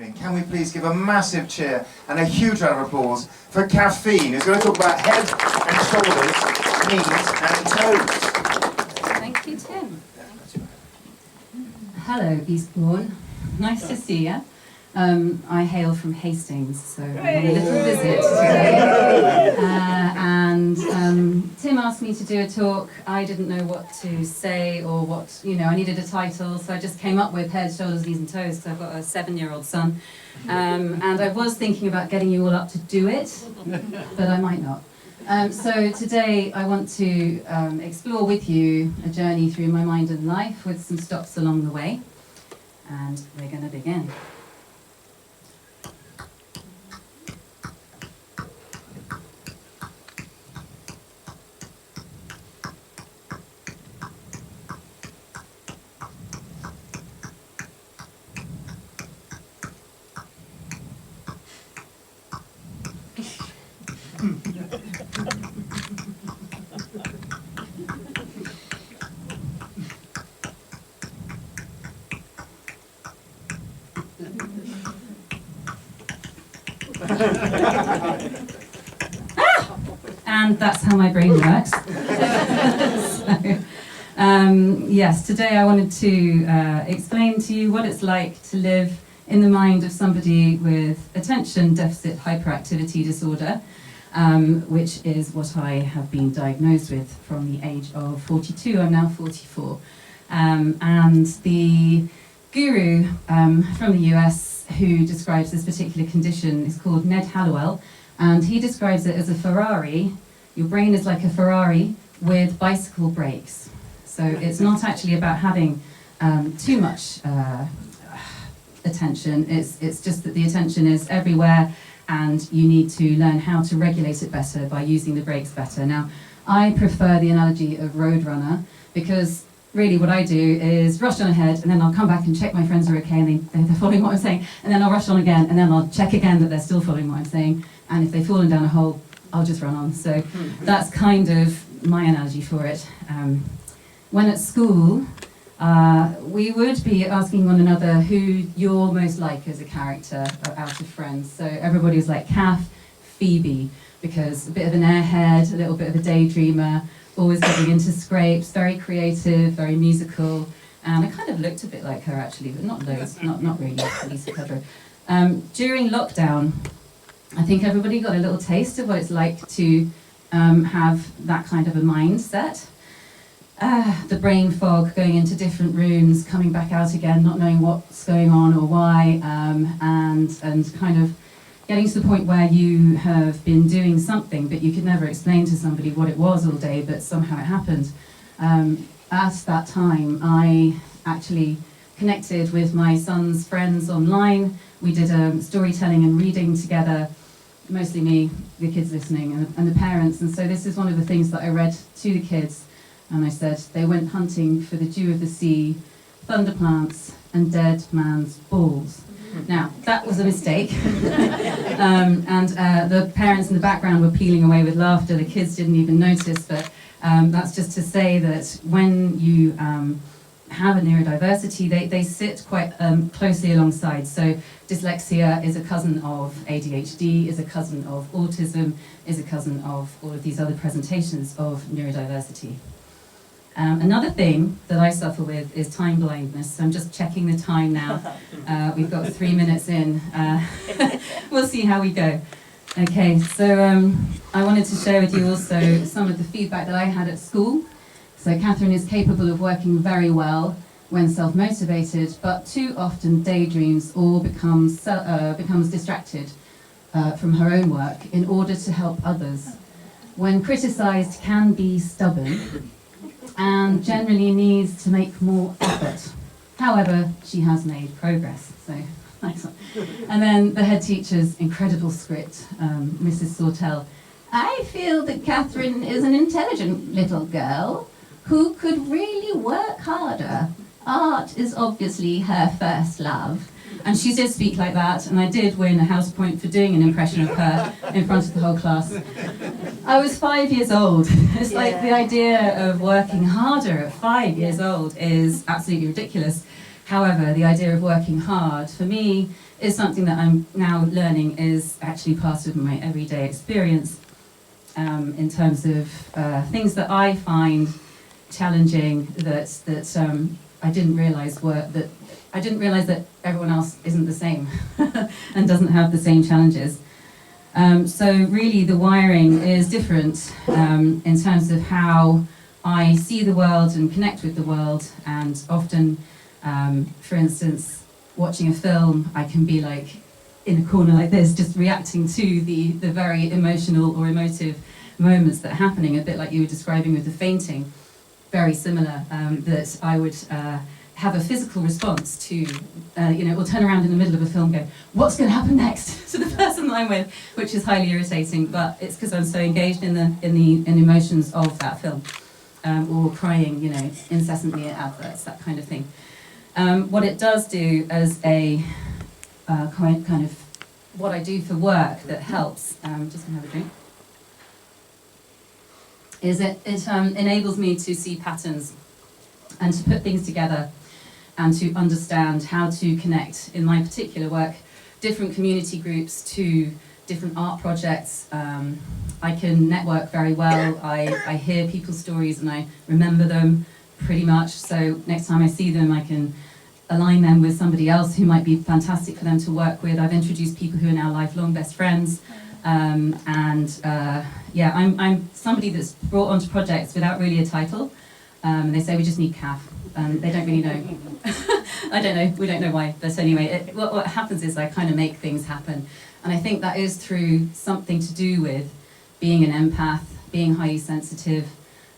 evening. Can we please give a massive cheer and a huge round of applause for Fean, who's going to talk about head and shoulders, knees and toes. Thank you, Tim. Hello, Eastbourne. Nice to see you. I hail from Hastings, so I'm on a little visit today. Tim asked me to do a talk. I didn't know what to say or what, I needed a title, so I just came up with head, shoulders, knees and toes because I've got a 7-year-old son. And I was thinking about getting you all up to do it, but I might not. So today I want to explore with you a journey through my mind and life with some stops along the way. And we're going to begin. And that's how my brain works. Yes, today I wanted to explain to you what it's like to live in the mind of somebody with attention deficit hyperactivity disorder, which is what I have been diagnosed with from the age of 42. I'm now 44. And the guru from the US who describes this particular condition is called Ned Hallowell, and he describes it as a Ferrari. Your brain is like a Ferrari with bicycle brakes. So it's not actually about having too much attention. It's just that the attention is everywhere, and you need to learn how to regulate it better by using the brakes better. Now, I prefer the analogy of Roadrunner because really what I do is rush on ahead, and then I'll come back and check my friends are okay and they're following what I'm saying, and then I'll rush on again, and then I'll check again that they're still following what I'm saying, and if they've fallen down a hole, I'll just run on. So that's kind of my analogy for it. When at school, we would be asking one another who you're most like as a character out of friends. So everybody was like Kath, Phoebe, because a bit of an airhead, a little bit of a daydreamer, always getting into scrapes, very creative, very musical, and I kind of looked a bit like her actually, but not loads, not really, Lisa Kudrow. During lockdown, I think everybody got a little taste of what it's like to have that kind of a mindset. The brain fog, going into different rooms, coming back out again, not knowing what's going on or why, and kind of getting to the point where you have been doing something, but you could never explain to somebody what it was all day, but somehow it happened. At that time, I actually connected with my son's friends online. We did storytelling and reading together, mostly me, the kids listening, and the parents. And so this is one of the things that I read to the kids. And I said, they went hunting for the dew of the sea, thunder plants, and dead man's balls. Now, that was a mistake. The parents in the background were peeling away with laughter. The kids didn't even notice, but that's just to say that when you have a neurodiversity, they sit quite closely alongside. So dyslexia is a cousin of ADHD, is a cousin of autism, is a cousin of all of these other presentations of neurodiversity. Another thing that I suffer with is time blindness. So I'm just checking the time now. We've got 3 minutes in. We'll see how we go. Okay, so I wanted to share with you also some of the feedback that I had at school. So Catherine is capable of working very well when self-motivated, but too often daydreams or becomes distracted from her own work in order to help others. When criticised, can be stubborn and generally needs to make more effort. However, she has made progress, so nice one. And then the head teacher's incredible script, Mrs. Sawtell. I feel that Catherine is an intelligent little girl who could really work harder. Art is obviously her first love. And she did speak like that, and I did win a house point for doing an impression of her in front of the whole class. I was 5 years old. It's like the idea of working harder at 5 years old is absolutely ridiculous. However, the idea of working hard, for me, is something that I'm now learning is actually part of my everyday experience in terms of things that I find challenging that I didn't realise that everyone else isn't the same and doesn't have the same challenges. So really the wiring is different in terms of how I see the world and connect with the world, and often, for instance, watching a film, I can be like in a corner like this, just reacting to the very emotional or emotive moments that are happening, a bit like you were describing with the fainting, very similar, that I would have a physical response to, or turn around in the middle of a film and go, what's going to happen next to the person that I'm with, which is highly irritating, but it's because I'm so engaged in the emotions of that film, or crying, incessantly at adverts, that kind of thing. What it does do as a kind of what I do for work that helps, just going to have a drink, is it enables me to see patterns and to put things together and to understand how to connect, in my particular work, different community groups to different art projects. I can network very well. I hear people's stories and I remember them pretty much. So next time I see them, I can align them with somebody else who might be fantastic for them to work with. I've introduced people who are now lifelong best friends. I'm somebody that's brought onto projects without really a title. They say, we just need CAF. They don't really know. I don't know, we don't know why. But anyway, what happens is I kind of make things happen. And I think that is through something to do with being an empath, being highly sensitive,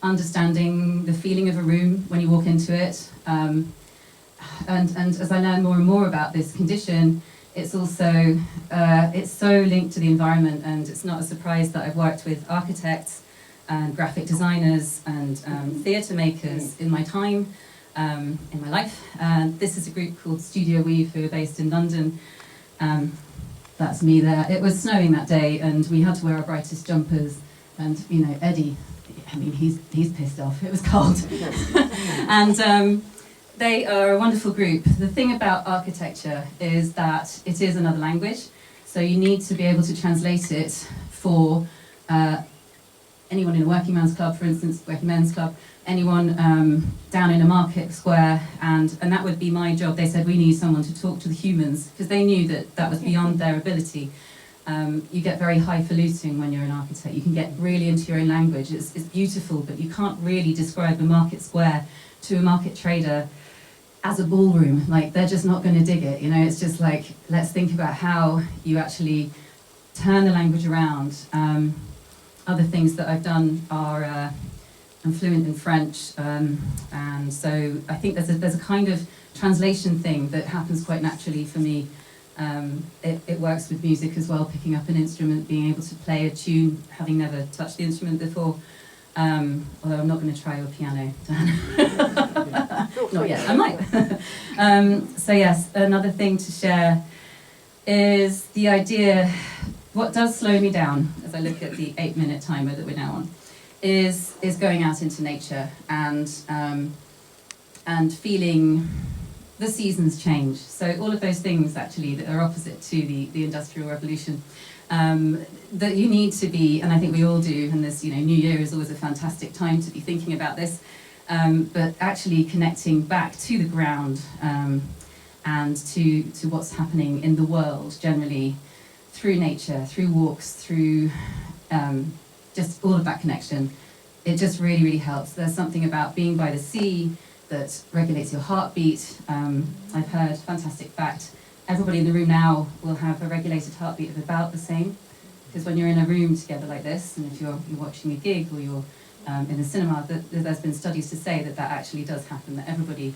understanding the feeling of a room when you walk into it. And as I learn more and more about this condition, it's also, it's so linked to the environment, and it's not a surprise that I've worked with architects and graphic designers and theatre makers in my time, in my life. This is a group called Studio Weave, who are based in London. That's me there. It was snowing that day, and we had to wear our brightest jumpers. And Eddie, he's pissed off. It was cold, and they are a wonderful group. The thing about architecture is that it is another language, so you need to be able to translate it for anyone in a working man's club, for instance, working men's club, anyone down in a market square, and that would be my job. They said we need someone to talk to the humans, because they knew that was beyond their ability. You get very highfalutin when you're an architect. You can get really into your own language. It's beautiful, but you can't really describe a market square to a market trader as a ballroom. Like, they're just not going to dig it. It's just like, let's think about how you actually turn the language around. Other things that I've done are, I'm fluent in French, and so I think there's a kind of translation thing that happens quite naturally for me. It works with music as well, picking up an instrument, being able to play a tune, having never touched the instrument before. Although I'm not going to try your piano, Dan. Not yet, I might. So yes, another thing to share is the idea. What does slow me down, as I look at the 8-minute timer that we're now on, is going out into nature and feeling the seasons change. So all of those things actually that are opposite to the Industrial Revolution, that you need to be, and I think we all do, and this New Year is always a fantastic time to be thinking about this, but actually connecting back to the ground and to what's happening in the world generally, through nature, through walks, through just all of that connection. It just really, really helps. There's something about being by the sea that regulates your heartbeat. I've heard, fantastic fact, everybody in the room now will have a regulated heartbeat of about the same, because when you're in a room together like this, and if you're watching a gig or you're in a cinema, there's been studies to say that actually does happen, that everybody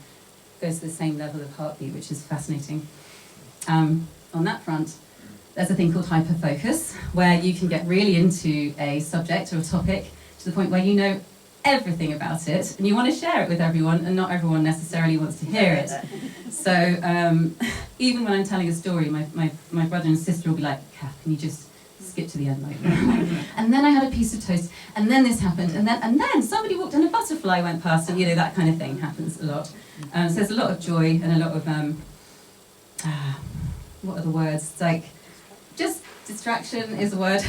goes to the same level of heartbeat, which is fascinating. On that front, there's a thing called hyperfocus, where you can get really into a subject or a topic to the point where you know everything about it, and you want to share it with everyone, and not everyone necessarily wants to hear it. So even when I'm telling a story, my brother and sister will be like, Kath, can you just skip to the end? Like, and then I had a piece of toast, and then this happened, and then somebody walked and a butterfly went past, and that kind of thing happens a lot. So there's a lot of joy and a lot of, what are the words? It's like, just distraction is a word.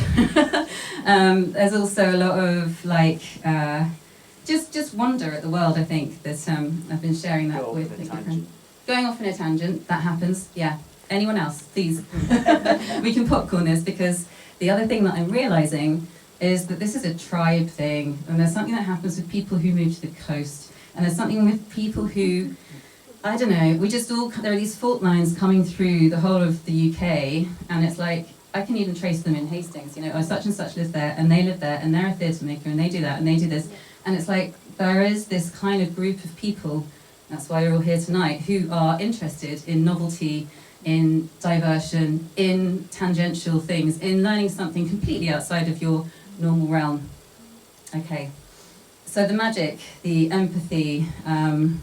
There's also a lot of like, just wonder at the world, I think, that I've been sharing that with different. Going off in a tangent, that happens, yeah. Anyone else, please? We can popcorn this, because the other thing that I'm realising is that this is a tribe thing, and there's something that happens with people who move to the coast, and there's something with people who, I don't know, we just all, there are these fault lines coming through the whole of the UK, and it's like, I can even trace them in Hastings, you know, oh, such and such lives there, and they live there, and they're a theatre maker, and they do that, and they do this, and it's like, there is this kind of group of people, that's why we're all here tonight, who are interested in novelty, in diversion, in tangential things, in learning something completely outside of your normal realm. Okay, so the magic, the empathy, can't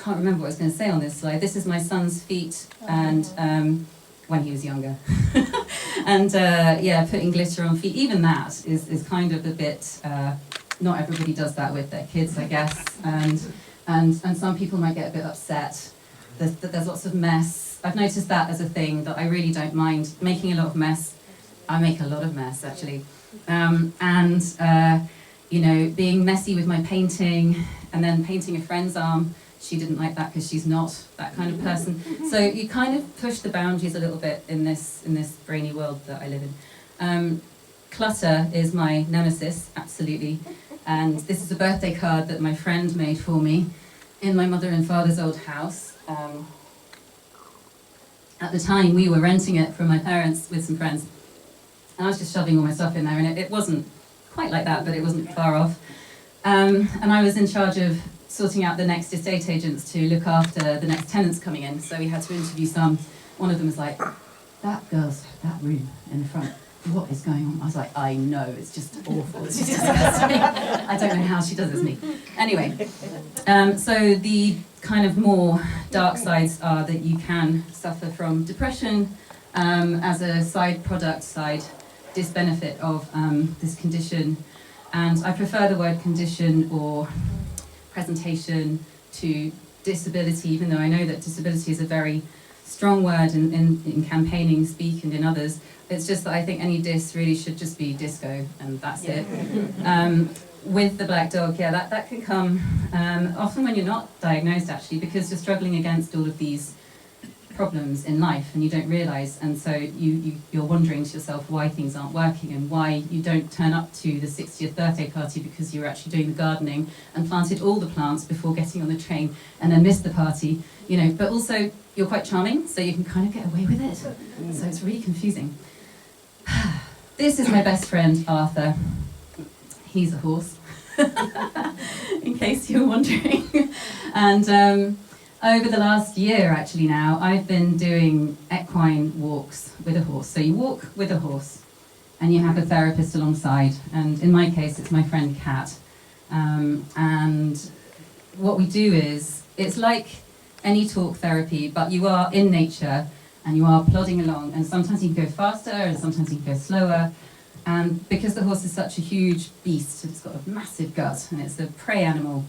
remember what I was going to say on this slide. This is my son's feet, and when he was younger. And yeah, putting glitter on feet, even that is kind of a bit, not everybody does that with their kids, I guess, and some people might get a bit upset. There's lots of mess. I've noticed that as a thing that I really don't mind making a lot of mess. I make a lot of mess, actually. You know, being messy with my painting, and then painting a friend's arm. She didn't like that because she's not that kind of person. So you kind of push the boundaries a little bit in this brainy world that I live in. Clutter is my nemesis, absolutely. And this is a birthday card that my friend made for me in my mother and father's old house. At the time, we were renting it from my parents with some friends. And I was just shoving all my stuff in there, and it wasn't quite like that, but it wasn't far off. And I was in charge of sorting out the next estate agents to look after the next tenants coming in. So we had to interview some. One of them was like, that room in the front, what is going on? I was like, I know, it's just awful. It's just disgusting. I don't know how she does this to me. Anyway, so the kind of more dark sides are that you can suffer from depression as a side disbenefit of this condition. And I prefer the word condition or presentation to disability, even though I know that disability is a very strong word in campaigning, speak, and in others. It's just that I think any dis really should just be disco, and that's it. With the black dog, yeah, that can come often when you're not diagnosed, actually, because you're struggling against all of these problems in life and you don't realise, and so you're wondering to yourself why things aren't working and why you don't turn up to the 60th birthday party because you were actually doing the gardening and planted all the plants before getting on the train and then missed the party, you know, but also you're quite charming, so you can kind of get away with it. So it's really confusing. This is my best friend, Arthur. He's a horse, in case you're wondering. And over the last year, actually now, I've been doing equine walks with a horse. So you walk with a horse, and you have a therapist alongside. And in my case, it's my friend Kat. And what we do is, it's like any talk therapy, but you are in nature, and you are plodding along, and sometimes you can go faster, and sometimes you can go slower. And because the horse is such a huge beast, it's got a massive gut, and it's a prey animal,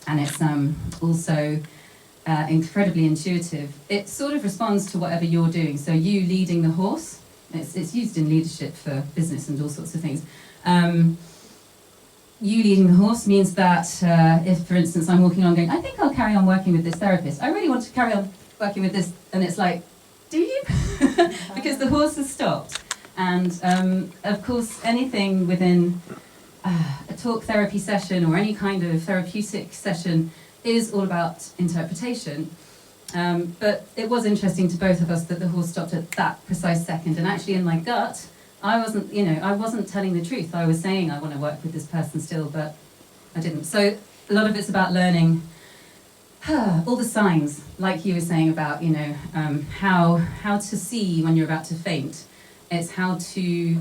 and it's also incredibly intuitive. It sort of responds to whatever you're doing. So you leading the horse, it's used in leadership for business and all sorts of things. You leading the horse means that if, for instance, I'm walking along going, I think I'll carry on working with this therapist. I really want to carry on working with this. And it's like, do you? Because the horse has stopped. And of course, anything within a talk therapy session or any kind of therapeutic session is all about interpretation. But it was interesting to both of us that the horse stopped at that precise second. And actually in my gut, I wasn't telling the truth. I was saying I want to work with this person still, but I didn't. So a lot of it's about learning all the signs, like you were saying about, how to see when you're about to faint. It's how to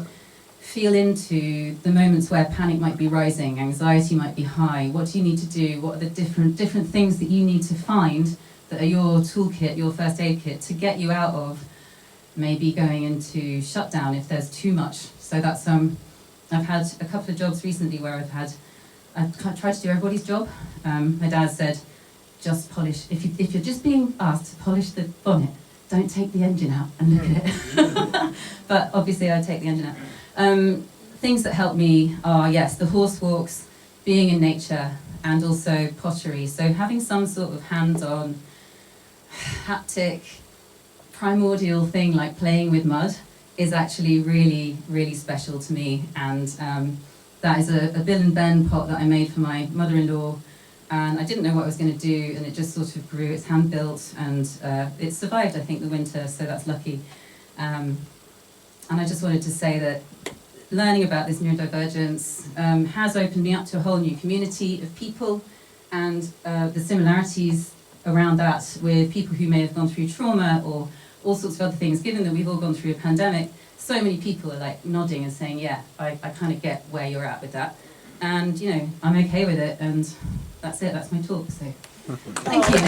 feel into the moments where panic might be rising, anxiety might be high. What do you need to do? What are the different things that you need to find that are your toolkit, your first aid kit, to get you out of maybe going into shutdown if there's too much. So that's I've had a couple of jobs recently where I've had I tried to do everybody's job. My dad said, just polish, if you're just being asked to polish the bonnet, don't take the engine out and look at it. But obviously I take the engine out. Things that help me are, yes, the horse walks, being in nature, and also pottery. So having some sort of hands-on, haptic, primordial thing like playing with mud is actually really, really special to me. And that is a Bill and Ben pot that I made for my mother-in-law. And I didn't know what I was going to do, and it just sort of grew. It's hand-built, and it survived, I think, the winter, so that's lucky. And I just wanted to say that learning about this neurodivergence has opened me up to a whole new community of people, and the similarities around that with people who may have gone through trauma or all sorts of other things. Given that we've all gone through a pandemic, so many people are like nodding and saying, yeah, I kind of get where you're at with that. And, you know, I'm okay with it, and that's it, that's my talk, so thank you.